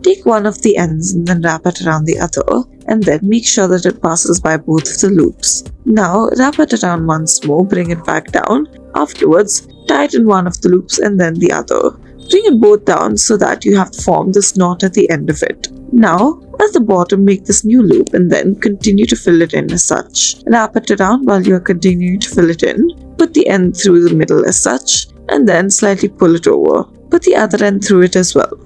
take one of the ends and then wrap it around the other, and then make sure that it passes by both of the loops. Now wrap it around once more, bring it back down. Afterwards, tighten one of the loops and then the other. Bring it both down so that you have formed this knot at the end of it. Now, at the bottom, make this new loop and then continue to fill it in as such. Wrap it around while you are continuing to fill it in. Put the end through the middle as such, and then slightly pull it over. Put the other end through it as well.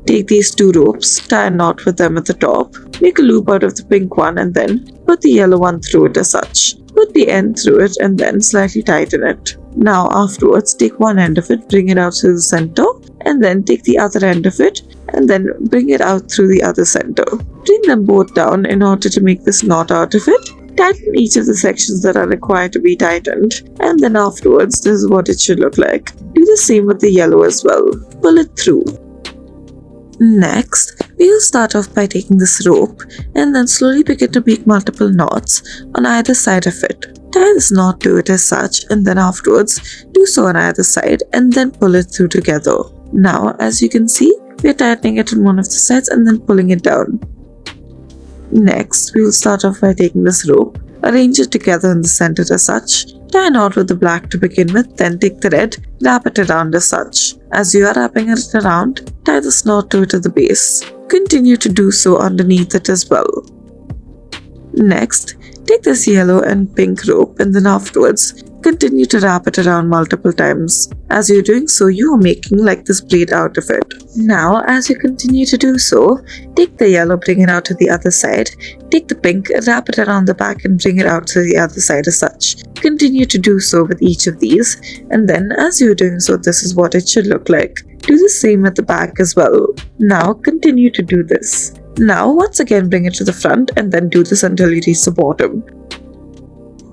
Take these two ropes, tie a knot with them at the top, make a loop out of the pink one and then put the yellow one through it as such. Put the end through it and then slightly tighten it. Now afterwards, take one end of it, bring it out through the center, and then take the other end of it and then bring it out through the other center. Bring them both down in order to make this knot out of it. Tighten each of the sections that are required to be tightened, and then afterwards, this is what it should look like. Do the same with the yellow as well. Pull it through. Next, we will start off by taking this rope and then slowly begin to make multiple knots on either side of it. Tie this knot to it as such, and then afterwards do so on either side and then pull it through together. Now, as you can see, we are tightening it on one of the sides and then pulling it down. Next, we will start off by taking this rope, arrange it together in the center as such, tie a knot with the black to begin with, then take the red, wrap it around as such. As you are wrapping it around, tie this knot to it at the base. Continue to do so underneath it as well. Next, take this yellow and pink rope and then afterwards, continue to wrap it around multiple times. As you're doing so, you are making like this braid out of it. Now, as you continue to do so, take the yellow, bring it out to the other side. Take the pink, wrap it around the back and bring it out to the other side as such. Continue to do so with each of these, and then as you're doing so, this is what it should look like. Do the same at the back as well. Now, continue to do this. Now, once again, bring it to the front and then do this until you reach the bottom.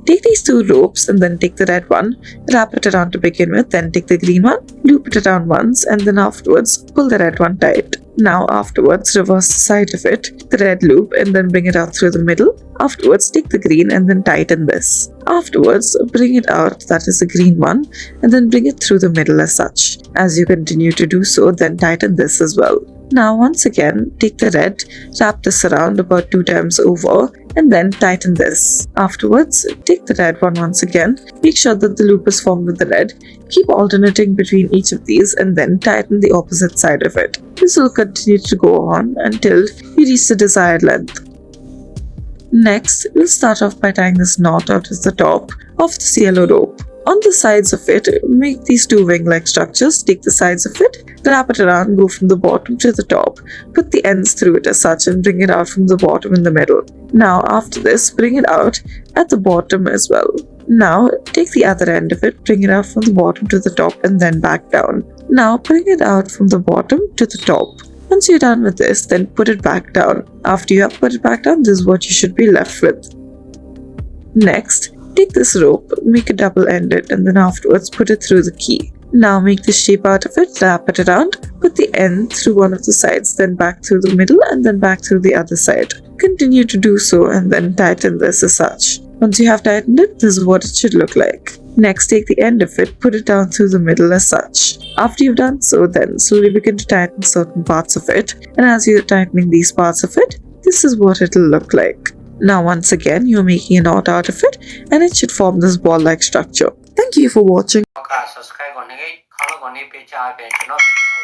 Take these two ropes and then take the red one, wrap it around to begin with, then take the green one, loop it around once, and then afterwards pull the red one tight. Now afterwards reverse the side of it, the red loop, and then bring it out through the middle. Afterwards take the green and then tighten this. Afterwards bring it out, that is the green one, and then bring it through the middle as such. As you continue to do so, then tighten this as well. Now once again, take the red, wrap this around about 2 times over, and then tighten this. Afterwards, take the red one once again, make sure that the loop is formed with the red, keep alternating between each of these and then tighten the opposite side of it. This will continue to go on until you reach the desired length. Next, we'll start off by tying this knot out of the top of this yellow rope. On the sides of it, make these two wing-like structures, take the sides of it, wrap it around, go from the bottom to the top, put the ends through it as such and bring it out from the bottom in the middle. Now after this, bring it out at the bottom as well. Now take the other end of it, bring it out from the bottom to the top and then back down. Now bring it out from the bottom to the top. Once you're done with this, then put it back down. After you have put it back down, this is what you should be left with. Next, take this rope, make a double-ended and then afterwards put it through the key. Now make the shape out of it, wrap it around, put the end through one of the sides, then back through the middle and then back through the other side. Continue to do so and then tighten this as such. Once you have tightened it, this is what it should look like. Next, take the end of it, put it down through the middle as such. After you've done so, then slowly begin to tighten certain parts of it, and as you're tightening these parts of it, this is what it'll look like. Now once again, you're making a knot out of it and it should form this ball-like structure. Thank you for watching. subscribe करने के खाना करने पे चार पे चुनाव